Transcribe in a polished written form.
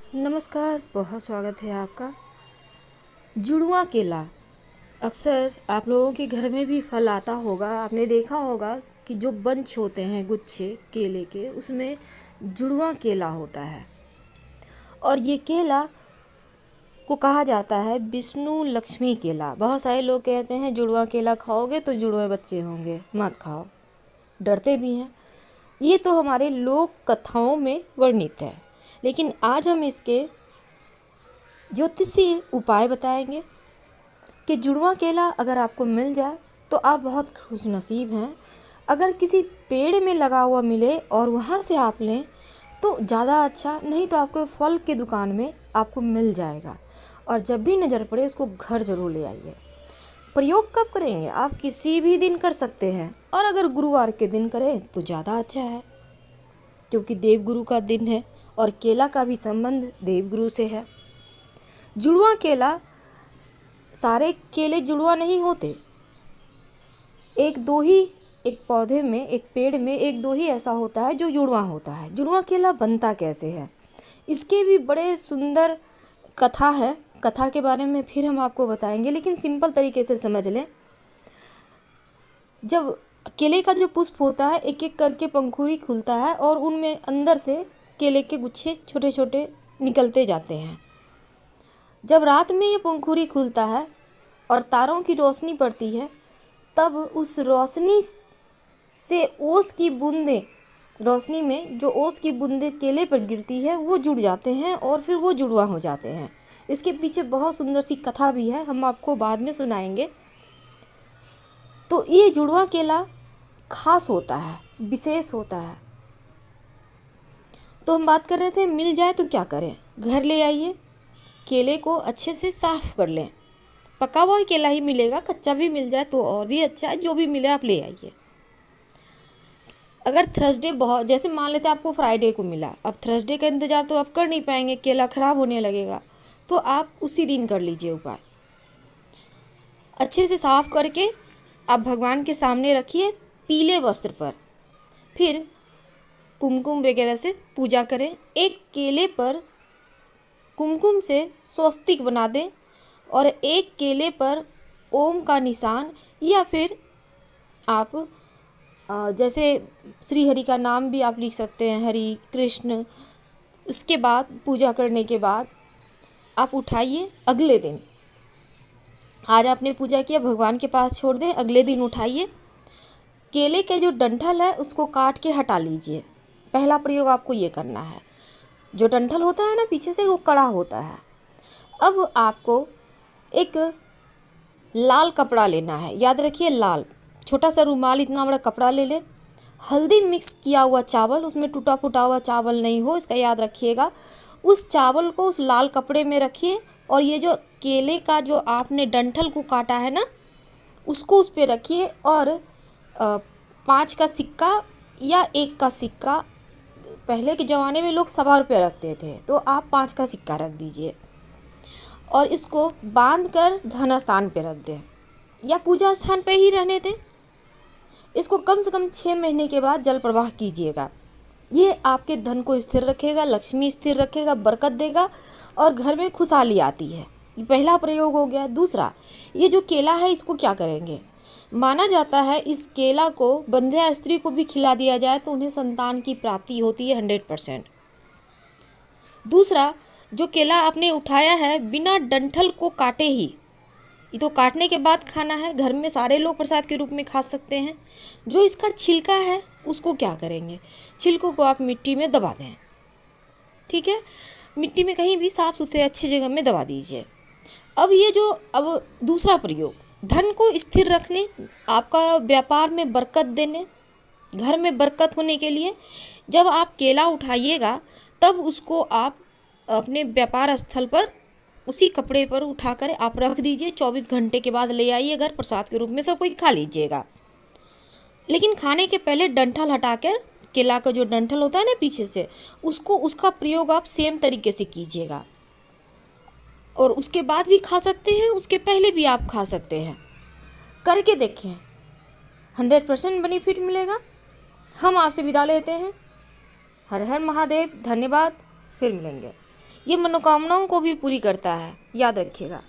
नमस्कार, बहुत स्वागत है आपका। जुड़वा केला अक्सर आप लोगों के घर में भी फल आता होगा। आपने देखा होगा कि जो बंच होते हैं गुच्छे केले के, उसमें जुड़वा केला होता है। और ये केला को कहा जाता है विष्णु लक्ष्मी केला। बहुत सारे लोग कहते हैं जुड़वा केला खाओगे तो जुड़वे बच्चे होंगे, मत खाओ, डरते भी हैं। ये तो हमारे लोक कथाओं में वर्णित है, लेकिन आज हम इसके ज्योतिषीय उपाय बताएंगे कि जुड़वा केला अगर आपको मिल जाए तो आप बहुत खुशनसीब हैं। अगर किसी पेड़ में लगा हुआ मिले और वहाँ से आप लें तो ज़्यादा अच्छा, नहीं तो आपको फल की दुकान में आपको मिल जाएगा। और जब भी नज़र पड़े उसको घर ज़रूर ले आइए। प्रयोग कब करेंगे? आप किसी भी दिन कर सकते हैं, और अगर गुरुवार के दिन करें तो ज़्यादा अच्छा है, क्योंकि देवगुरु का दिन है और केला का भी संबंध देवगुरु से है। जुड़वा केला, सारे केले जुड़वा नहीं होते। एक दो ही, एक पौधे में, एक पेड़ में एक दो ही ऐसा होता है जो जुड़वा होता है। जुड़वा केला बनता कैसे है, इसके भी बड़े सुंदर कथा है। कथा के बारे में फिर हम आपको बताएंगे, लेकिन सिंपल तरीके से समझ लें। जब केले का जो पुष्प होता है, एक एक करके पंखुड़ी खुलता है और उनमें अंदर से केले के गुच्छे छोटे छोटे निकलते जाते हैं। जब रात में ये पंखुड़ी खुलता है और तारों की रोशनी पड़ती है, तब उस रोशनी से ओस की बूंदें, रोशनी में जो ओस की बूंदें केले पर गिरती है वो जुड़ जाते हैं और फिर वो जुड़वा हो जाते हैं। इसके पीछे बहुत सुंदर सी कथा भी है, हम आपको बाद में सुनाएंगे। तो ये जुड़वा केला खास होता है, विशेष होता है। तो हम बात कर रहे थे मिल जाए तो क्या करें। घर ले आइए, केले को अच्छे से साफ़ कर लें। पका हुआ केला ही मिलेगा, कच्चा भी मिल जाए तो और भी अच्छा है। जो भी मिले आप ले आइए। अगर थर्सडे, बहुत जैसे मान लेते हैं आपको फ्राइडे को मिला, अब थर्सडे का इंतज़ार तो आप कर नहीं पाएंगे, केला ख़राब होने लगेगा, तो आप उसी दिन कर लीजिए उपाय। अच्छे से साफ़ करके आप भगवान के सामने रखिए पीले वस्त्र पर। फिर कुमकुम वगैरह से पूजा करें। एक केले पर कुमकुम से स्वस्तिक बना दें और एक केले पर ओम का निशान, या फिर आप जैसे श्री हरि का नाम भी आप लिख सकते हैं, हरि कृष्ण। उसके बाद पूजा करने के बाद आप उठाइए। अगले दिन, आज आपने पूजा किया, भगवान के पास छोड़ दें, अगले दिन उठाइए। केले के जो डंठल है उसको काट के हटा लीजिए। पहला प्रयोग आपको ये करना है। जो डंठल होता है ना पीछे से, वो कड़ा होता है। अब आपको एक लाल कपड़ा लेना है, याद रखिए लाल, छोटा सा रुमाल इतना बड़ा कपड़ा ले लें। हल्दी मिक्स किया हुआ चावल, उसमें टूटा फूटा हुआ चावल नहीं हो, इसका याद रखिएगा। उस चावल को उस लाल कपड़े में रखिए और ये जो केले का जो आपने डंठल को काटा है ना, उसको उस पर रखिए। और 5 का सिक्का या 1 का सिक्का, पहले के ज़माने में लोग 1.25 रखते थे, तो आप 5 का सिक्का रख दीजिए और इसको बांध कर धन स्थान पे रख दें या पूजा स्थान पे ही रहने दें। इसको कम से कम 6 महीने के बाद जल प्रवाह कीजिएगा। ये आपके धन को स्थिर रखेगा, लक्ष्मी स्थिर रखेगा, बरकत देगा और घर में खुशहाली आती है। ये पहला प्रयोग हो गया। दूसरा, ये जो केला है इसको क्या करेंगे। माना जाता है इस केला को बंध्या स्त्री को भी खिला दिया जाए तो उन्हें संतान की प्राप्ति होती है 100%। दूसरा, जो केला आपने उठाया है बिना डंठल को काटे ही, ये तो काटने के बाद खाना है, घर में सारे लोग प्रसाद के रूप में खा सकते हैं। जो इसका छिलका है उसको क्या करेंगे, छिलकों को आप मिट्टी में दबा दें। ठीक है, मिट्टी में कहीं भी साफ़ सुथरे अच्छी जगह में दबा दीजिए। अब दूसरा प्रयोग, धन को स्थिर रखने, आपका व्यापार में बरकत देने, घर में बरकत होने के लिए जब आप केला उठाइएगा तब उसको आप अपने व्यापार स्थल पर उसी कपड़े पर उठाकर आप रख दीजिए। 24 घंटे के बाद ले आइए घर, प्रसाद के रूप में सब कोई खा लीजिएगा। लेकिन खाने के पहले डंठल हटाकर, केला का जो डंठल होता है ना पीछे से, उसका प्रयोग आप सेम तरीके से कीजिएगा। और उसके बाद भी खा सकते हैं, उसके पहले भी आप खा सकते हैं। करके देखें, 100% बेनिफिट मिलेगा। हम आपसे विदा लेते हैं। हर हर महादेव, धन्यवाद, फिर मिलेंगे। ये मनोकामनाओं को भी पूरी करता है, याद रखिएगा।